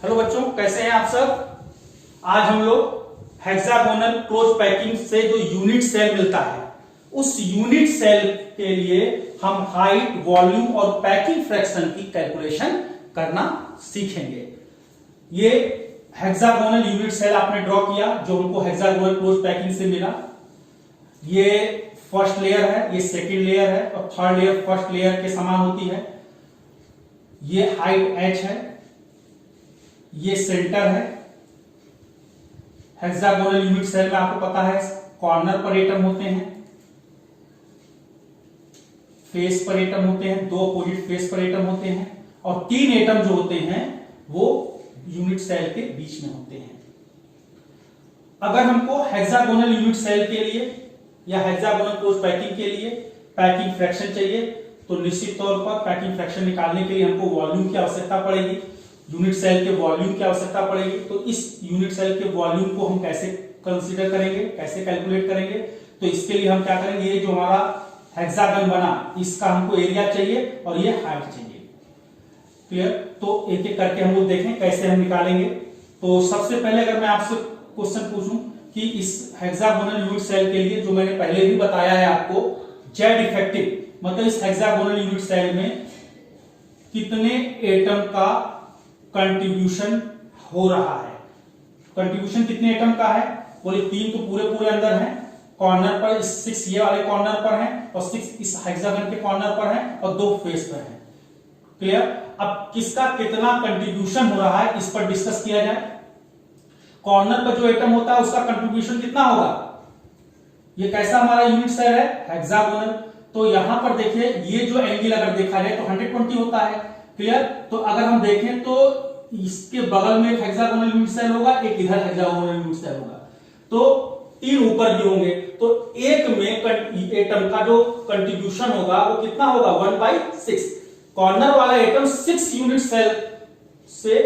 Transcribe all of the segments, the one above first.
Hello बच्चों, कैसे हैं आप सब। आज हम लोग हेक्सागोनल क्लोज पैकिंग से जो यूनिट सेल मिलता है उस यूनिट सेल के लिए हम हाइट, वॉल्यूम और पैकिंग फ्रैक्शन की कैलकुलेशन करना सीखेंगे। ये हेक्सागोनल यूनिट सेल आपने ड्रॉ किया जो हमको हेक्सागोनल क्लोज पैकिंग से मिला। ये फर्स्ट लेयर है, ये सेकंड लेयर है और थर्ड लेयर फर्स्ट लेयर के समान होती है। ये हाइट h है, ये सेंटर है। हेक्सागोनल यूनिट सेल में आपको पता है कॉर्नर पर एटम होते हैं, फेस पर एटम होते हैं, दो अपोजिट फेस पर एटम होते हैं और तीन एटम जो होते हैं वो यूनिट सेल के बीच में होते हैं। अगर हमको हेक्सागोनल यूनिट सेल के लिए या हेक्सागोनल क्लोज पैकिंग के लिए पैकिंग फ्रैक्शन चाहिए तो निश्चित तौर पर पैकिंग फ्रैक्शन निकालने के लिए हमको वॉल्यूम की आवश्यकता पड़ेगी, यूनिट सेल के वॉल्यूम की आवश्यकता पड़ेगी। तो इस यूनिट सेल के वॉल्यूम को हम कैसे कंसीडर करेंगे, कैसे कैलकुलेट करेंगे, तो इसके लिए हम क्या करेंगे, ये जो हमारा हेक्सागन बना इसका हमको एरिया चाहिए और ये हाइट चाहिए। क्लियर। तो एक एक करके हम लोग देखें कैसे हम निकालेंगे। तो सबसे पहले अगर मैं आपसे क्वेश्चन पूछूं कि इस हेक्सागोनल यूनिट सेल के लिए जो मैंने पहले भी बताया है आपको, जेड इफेक्टिव मतलब इस हेक्सागोनल यूनिट सेल में कितने एटम का कंट्रीब्यूशन हो रहा है। कंट्रीब्यूशन कितने एटम का है, बोले तीन तो पूरे अंदर है, कॉर्नर पर 6 ये वाले कॉर्नर पर है और 6 इस हेक्सागन के कॉर्नर पर है और दो फेस पर है। क्लियर। अब किसका कितना कंट्रीब्यूशन हो रहा है इस पर डिस्कस किया जाए। कॉर्नर पर जो एटम होता है उसका कंट्रीब्यूशन कितना होगा, ये कैसा हमारा यूनिट सेल है हेक्सागोनल। तो यहां पर देखिए ये जो एंगल अगर देखा जाए तो 120 होता है। क्लियर। तो अगर हम देखें तो इसके बगल में एक हेक्सागोनल यूनिट सेल होगा, एक इधर हेक्सागोनल यूनिट सेल होगा, तो तीन ऊपर भी होंगे। तो एक में एटम का जो कंट्रीब्यूशन होगा वो कितना होगा 1/6। कॉर्नर वाला एटम 6 यूनिट सेल से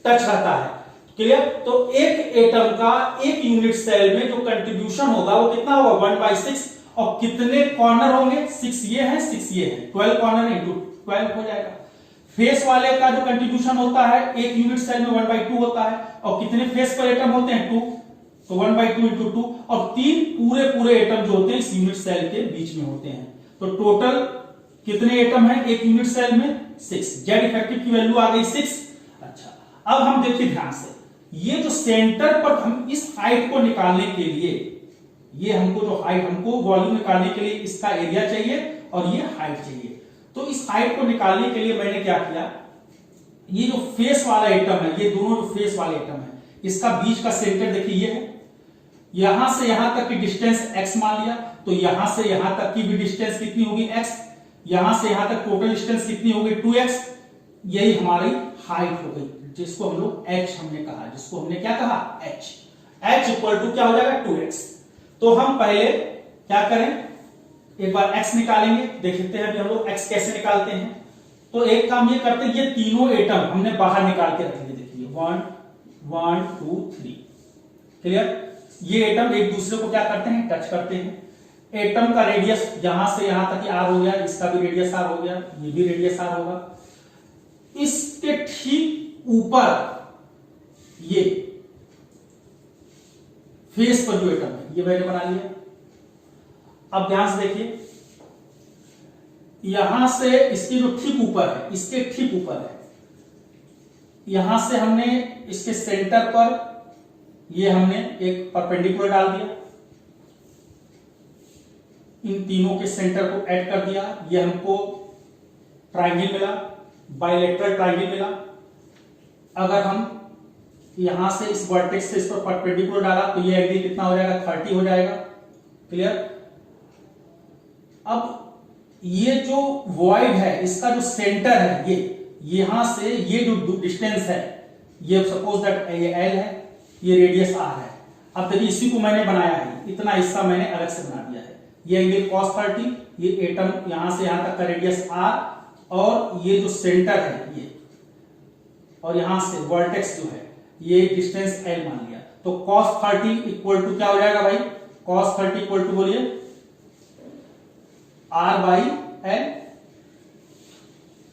टच रहता है। क्लियर। तो एक एटम का एक यूनिट सेल में जो कंट्रीब्यूशन होगा वो कितना होगा 1/6 और कितने कॉर्नर होंगे 6 ये है 6 ये है, 12 कॉर्नर इंटू 12 हो जाएगा। फेस वाले का जो कंट्रीब्यूशन होता है एक यूनिट सेल में 1/2 होता है और कितने फेस पर एटम होते हैं 2, तो 1/2 इंटू 2 और तीन पूरे एटम जो होते हैं इस यूनिट सेल के बीच में होते हैं। तो टोटल कितने एटम है एक यूनिट सेल में 6। जेड इफेक्टिव की वैल्यू आ गई 6। अच्छा, अब हम देखिए ध्यान से, ये जो सेंटर पर हम इस हाइट को निकालने के लिए, ये हमको जो हाइट, हमको वॉल्यूम निकालने के लिए इसका एरिया चाहिए और ये हाइट चाहिए। तो इस हाइट को निकालने के लिए मैंने क्या किया, ये जो फेस वाला एटम है, ये दोनों जो फेस वाले एटम है इसका बीच का सेंटर देखिए ये है, यहां से यहां तक की डिस्टेंस x मान लिया, तो यहां से यहां तक की भी डिस्टेंस कितनी होगी x, यहां से यहां तक टोटल डिस्टेंस कितनी होगी 2x। यही हमारी हाइट हो गई जिसको हम लोग h हमने कहा, जिसको हमने क्या कहा h इक्वल टू क्या हो जाएगा 2x। तो हम पहले क्या करें, एक बार x निकालेंगे, देखते हैं अभी हम लोग x कैसे निकालते हैं। तो एक काम ये करते हैं, ये तीनों एटम हमने बाहर निकाल के रखेंगे। देखिए 1 1 2 3। क्लियर। ये एटम एक दूसरे को क्या करते हैं, टच करते हैं। एटम का रेडियस यहां से यहां तक r हो गया, इसका भी रेडियस r हो गया, ये भी रेडियस r होगा। इसके ठीक ऊपर ये फेस पर जो एटम है ये मैंने बना लिया। अब ध्यान से देखिए, यहां से इसके जो ठीक ऊपर है, इसके ठीक ऊपर है, यहां से हमने इसके सेंटर पर ये हमने एक परपेंडिकुलर डाल दिया, इन तीनों के सेंटर को ऐड कर दिया, ये हमको ट्रायंगल मिला, बाइलेटरल ट्रायंगल मिला। अगर हम यहां से इस वर्टेक्स से इस पर परपेंडिकुलर डाला तो ये एंगल कितना हो जाएगा 30 हो जाएगा। क्लियर। अब ये जो वॉइड है इसका जो सेंटर है, ये यहां से ये जो डिस्टेंस है, ये सपोज दैट ये l है, ये रेडियस r है। अब देखिए इसी को मैंने बनाया है, इतना हिस्सा मैंने अलग से बना दिया है। ये एंगल cos 30, ये एटम यहां से यहां तक का रेडियस r और ये जो सेंटर है ये, और यहां से वर्टेक्स जो है ये डिस्टेंस l मान लिया। तो cos 30 इक्वल टू क्या हो जाएगा भाई, cos 30 इक्वल टू बोलिए r/l,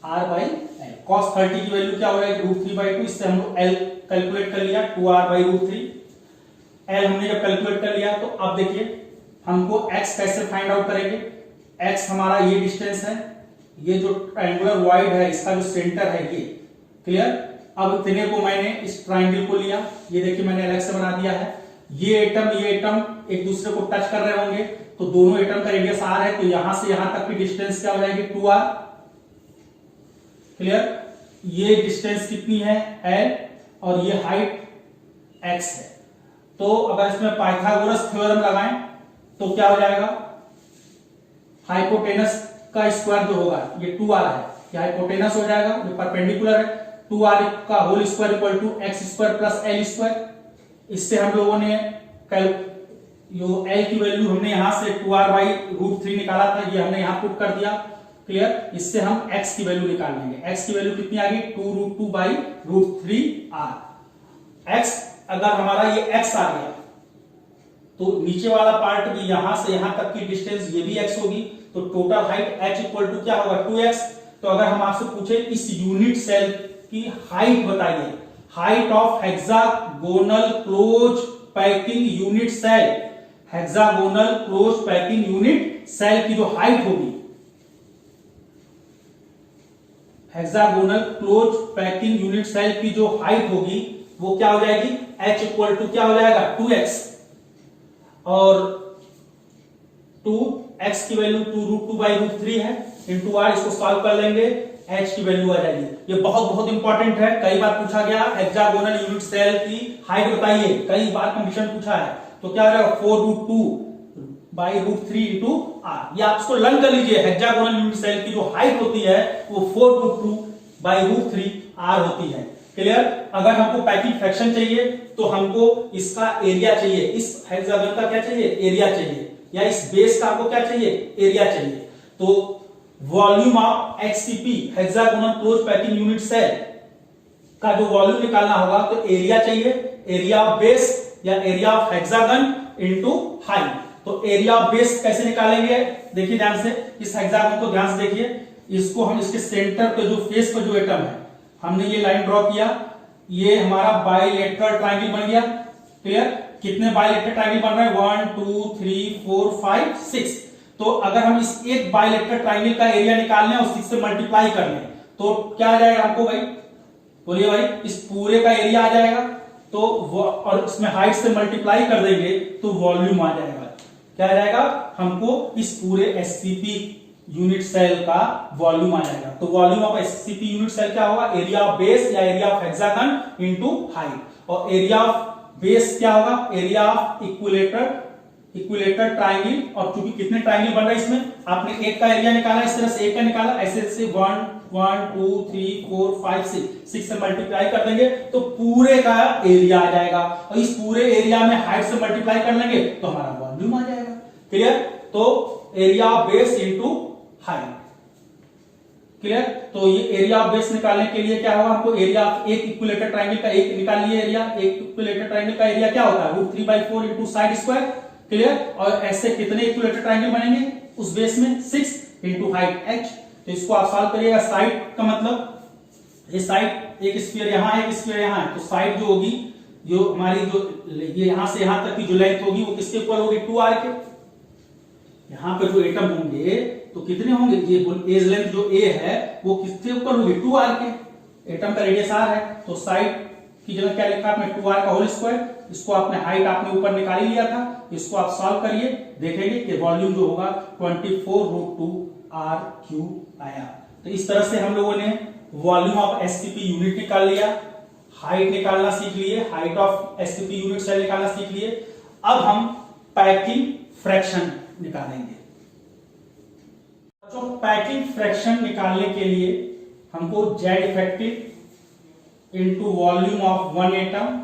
r/l एल। cos 30 की वैल्यू क्या हो जाएगी √3/2, इससे हम लोग एल कैलकुलेट कर लिया 2r/√3। एल हमने जब कैलकुलेट कर लिया तो अब देखिए हमको x कैसे फाइंड आउट करेंगे। x हमारा ये डिस्टेंस है, ये जो ट्रायंगुलर वॉइड है इसका जो सेंटर है ये, क्लियर। अब इतने को मैंने इस ट्रायंगल को लिया, ये देखिए मैंने अलग से बना दिया है। ये एटम एक दूसरे को टच कर रहे होंगे तो दोनों एटम का रेडियस r है, तो यहां से यहां तक की डिस्टेंस क्या हो जाएगी 2r, क्लियर। ये डिस्टेंस कितनी है l और ये हाइट x है। तो अगर इसमें पाइथागोरस थ्योरम लगाएं तो क्या हो जाएगा, हाइपोटेनस का स्क्वायर जो होगा ये 2r है, ये हाइपोटेनस हो जाएगा, ये परपेंडिकुलर है, 2r का whole square equal to x square plus l square. इससे हम लोगों ने जो l की वैल्यू हमने यहां से 2r/√3 निकाला था, ये हमने यहां पुट कर दिया, क्लियर। इससे हम x की वैल्यू निकाल लेंगे। x की वैल्यू कितनी आ गई 2√2/√3r। x अगर हमारा ये x आ गया तो नीचे वाला पार्ट भी यहां से यहां तक की डिस्टेंस ये भी x होगी, तो total height h equal to क्या होगा 2x। तो अगर हम आपसे पूछे इस यूनिट सेल की हाइट बताइए, height of hexagonal close packing unit cell, hexagonal close packing unit cell की जो हाइट होगी, hexagonal close packing unit cell की जो हाइट होगी वो क्या हो जाएगी h इक्वल टू क्या हो जाएगा 2x, और 2x की वैल्यू 2√2/√3 है इंटू r, इसको सॉल्व कर लेंगे h की वैल्यू आ जाएगी। ये बहुत इंपॉर्टेंट है, कई बार पूछा गया हेक्सागोनल यूनिट सेल की हाइट बताइए, कई बार कंडीशन पूछा है। तो क्या हो जाएगा 4√2/√3 इंटू r। ये आप इसको लर्न कर लीजिए, हेक्सागोनल यूनिट सेल की जो हाइट होती है वो 4√2/√3 r होती है, क्लियर। अगर हमको पैकिंग फ्रैक्शन चाहिए तो हमको इसका एरिया चाहिए, इस हेक्सागन का क्या चाहिए एरिया चाहिए, या इस बेस का आपको क्या चाहिए एरिया चाहिए। तो volume of HCP hexagonal close packing unit cell का जो वॉल्यूम निकालना होगा तो एरिया चाहिए, एरिया ऑफ बेस या area of hexagon into height. तो एरिया ऑफ बेस कैसे निकालेंगे, देखिए ध्यान से, इस हेक्सागन को ध्यान से देखिए, इसको हम इसके सेंटर पे जो फेस पे जो एटम है हमने ये लाइन ड्रॉ किया, ये हमारा बाइलेटरल ट्रायंगल बन गया, क्लियर। कितने बाइलेटरल ट्रायंगल बन रहे हैं 1 2 3 4 5 6। तो अगर हम इस एक बाइलेटरल ट्रायंगल का एरिया निकालने और 6 से मल्टीप्लाई कर लें तो क्या आ जाएगा हमको भाई, बोलिए भाई, इस पूरे का एरिया आ जाएगा। तो और इसमें हाइट से मल्टीप्लाई कर देंगे तो वॉल्यूम आ जाएगा, क्या आ जाएगा हमको इस पूरे HCP यूनिट सेल का वॉल्यूम आ जाएगा। तो volume of HCP unit cell क्या होगा, एरिया ऑफ बेस या area of hexagon into height, और एरिया ऑफ बेस क्या होगा एरिया ऑफ इक्विलेटरल ट्रायंगल। और चूंकि कितने ट्रायंगल बन रहे हैं इसमें, आपने एक का एरिया निकाला, इस तरह से एक का निकाला, ऐसे ऐसे 1 2 3 4 5 6 से मल्टीप्लाई कर देंगे तो पूरे का एरिया आ जाएगा, और इस पूरे एरिया में हाइट से मल्टीप्लाई कर लेंगे तो हमारा वॉल्यूम आ जाएगा, क्लियर। तो area of base into height, clear. तो ये एरिया ऑफ बेस निकालने के लिए क्या होगा, हमको एरिया ऑफ एक इक्विलेटरल ट्रायंगल का एक निकाल लिए एरिया, एक इक्विलेटरल ट्रायंगल का एरिया क्या होता है √3/4 इंटू साइड स्क्वायर, क्लियर। और ऐसे कितने इक्विलेटरल ट्रायंगल बनेंगे उस बेस में 6 इंटू हाइट h। तो इसको आप सॉल्व करिएगा, साइड का मतलब ये साइड एक स्फीयर यहां है, एक स्फीयर यहां है, तो साइड जो होगी, जो हमारी जो ये यहां से यहां तक की जो लेंथ होगी वो किसके इक्वल होगी 2r के। यहां पे जो एटम होंगे तो कितने होंगे, ये एज लेंथ जो a है वो किसके ऊपर होगी 2r के, एटम का रेडियस r है, तो साइड की जगह क्या लिखा आपने 2r का होल स्क्वायर। इसको आपने हाइट आपने ऊपर निकाल ही लिया था, इसको आप सॉल्व करिए, देखेंगे कि वॉल्यूम जो होगा 24√2r³ आया। तो इस तरह से हम लोगों ने वॉल्यूम ऑफ HCP यूनिट निकाल लिया, हाइट निकालना सीख लिए, height of HCP unit cell निकालना सीख लिए। अब हम पैकिंग फ्रैक्शन निकालेंगे। तो पैकिंग फ्रैक्शन निकालने के लिए हमको Z effective into volume of one atom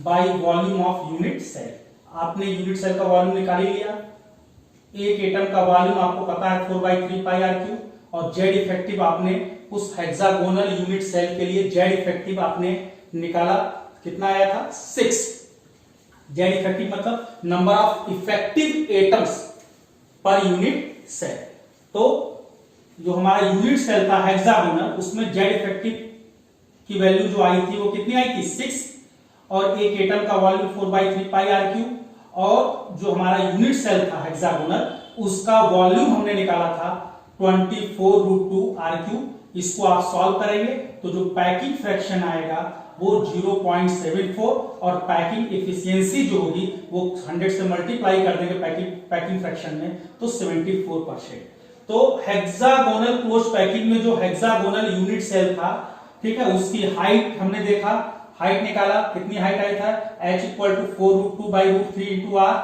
by volume of unit cell. आपने यूनिट सेल का वॉल्यूम निकाल ही लिया, एक एटम का वॉल्यूम आपको पता है 4/3πr³, और Z इफेक्टिव आपने उस हेक्सागोनल यूनिट सेल के लिए Z इफेक्टिव आपने निकाला, कितना आया था 6। Z इफेक्टिव मतलब number of effective atoms per unit cell. तो जो हमारा यूनिट सेल था हेक्सागोनल, उसमें जेड इफेक्टिव की वैल्यू जो आई थी वो कितनी आई थी 6, और एक एटम का वॉल्यूम 4/3 पाई आर क्यू, और जो हमारा यूनिट सेल था हेक्सागोनल उसका वॉल्यूम हमने निकाला था 24√2 आर क्यू। इसको आप सॉल्व करेंगे तो जो पैकिंग फ्रैक्शन आएगा वो 0.74, और पैकिंग एफिशिएंसी जो होगी वो 100 से मल्टीप्लाई कर देंगे पैकिंग फ्रैक्शन में, तो 74%। तो हेक्सागोनल क्लोज पैकिंग में जो हेक्सागोनल यूनिट सेल था, ठीक है, उसकी हाइट हमने देखा, हाइट निकाला, कितनी हाइट आई था h = 4√2/√3 इंटू आर।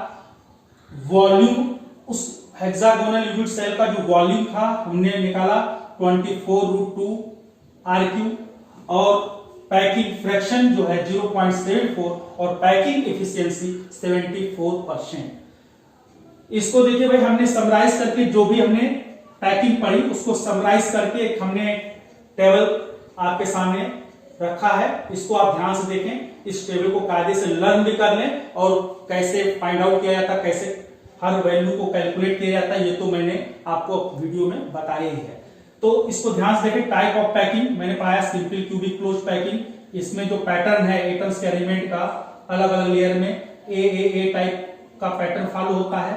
वॉल्यूम उस हेक्सागोनल यूनिट सेल का जो वॉल्यूम था हमने निकाला 24√2 आर क्यू, और पैकिंग फ्रैक्शन जो है 0.74, और पैकिंग एफिशिएंसी 74%। इसको देखिए भाई, हमने समराइज करके जो भी हमने पैकिंग पढ़ी उसको समराइज करके एक हमने टेबल आपके सामने रखा है। इसको आप ध्यान से देखें, इस टेबल को कायदे से लर्न भी कर लें, और कैसे फाइंड आउट किया जाता, कैसे हर वैल्यू को कैलकुलेट किया जाता है, ये तो मैंने आपको वीडियो में बताया ही है। तो इसको ध्यान से देखें। टाइप ऑफ पैकिंग मैंने पढ़ाया सिंपल क्यूबिक क्लोज पैकिंग। इसमें जो पैटर्न है एटम्स के अरेंजमेंट का अलग अलग लेयर में ए टाइप का पैटर्न फॉलो होता है।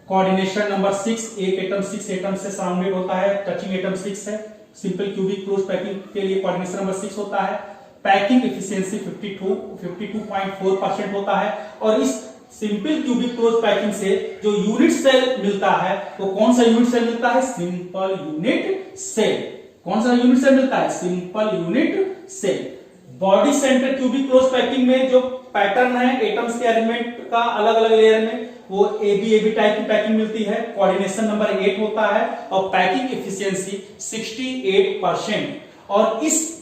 कोऑर्डिनेशन नंबर 6, एक एटम 6 एटम से सराउंडेड होता है, टचिंग एटम 6 है। सिंपल क्यूबिक क्लोज पैकिंग के लिए कोऑर्डिनेशन नंबर 6 होता है। पैकिंग एफिशिएंसी 52.4% होता है। और इस सिंपल क्यूबिक क्लोज पैकिंग से जो यूनिट सेल मिलता है वो कौन सा यूनिट सेल मिलता है? Simple unit cell. कौन सा यूनिट सेल मिलता है? Simple unit cell. Body centre cubic close packing में जो पैटर्न है एटम्स के अरेंजमेंट का अलग अलग लेयर में, वो एबी टाइप की पैकिंग मिलती है। कोऑर्डिनेशन नंबर 8 होता है, और पैकिंग एफिशिएंसी 68%। और इस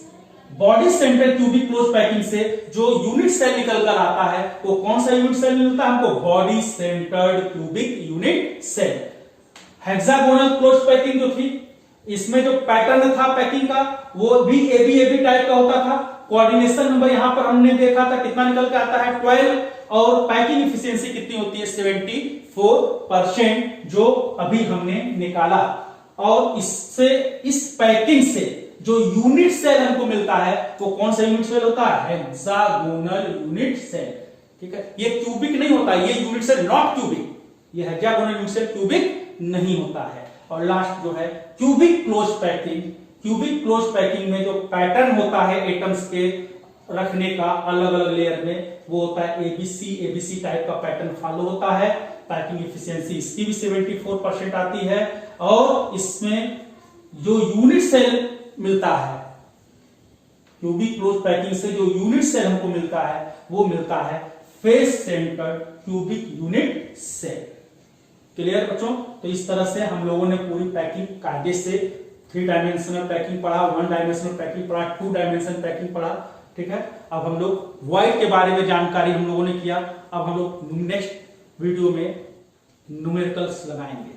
body centre cubic close packing से जो यूनिट सेल निकल कर आता है वो कौन सा यूनिट सेल मिलता है हमको? Body centred cubic unit cell. Hexagonal close packing जो थी, इसमें जो पैटर्न था पैकिंग का वो भी एबी टाइप का होता था। कोऑर्डिनेशन नंबर यहां पर हमने देखा था कितना निकल के आता है 12, और पैकिंग एफिशिएंसी कितनी होती है 74%, जो अभी हमने निकाला। और इससे, इस पैकिंग से जो यूनिट सेल हमको मिलता है वो कौन सा यूनिट सेल होता है? Hexagonal unit cell. ठीक है, ये क्यूबिक नहीं होता, ये यूनिट सेल नॉट क्यूबिक, ये हेक्सागोनल यूनिट सेल क्यूबिक नहीं होता है। और लास्ट जो है cubic close packing. Cubic close packing में जो पैटर्न होता है एटम्स के रखने का अलग अलग लेयर में, वो होता है एबीसी टाइप का पैटर्न फॉलो होता है। पैकिंग एफिशिएंसी इसकी भी 74% आती है। और इसमें जो यूनिट सेल मिलता है, क्यूबिक क्लोज पैकिंग से जो यूनिट सेल हमको मिलता है वो मिलता है face centre cubic unit cell. Clear बच्चों? तो इस तरह से हम लोगों ने पूरी पैकिंग कायदे से 3 डायमेंशनल पैकिंग पढ़ा, 1 डायमेंशनल पैकिंग पढ़ा, 2 डायमेंशनल पैकिंग पढ़ा। ठीक है, अब हम लोग वॉइड के बारे में जानकारी हम लोगों ने किया। अब हम लोग नेक्स्ट वीडियो में न्यूमेरिकल्स लगाएंगे।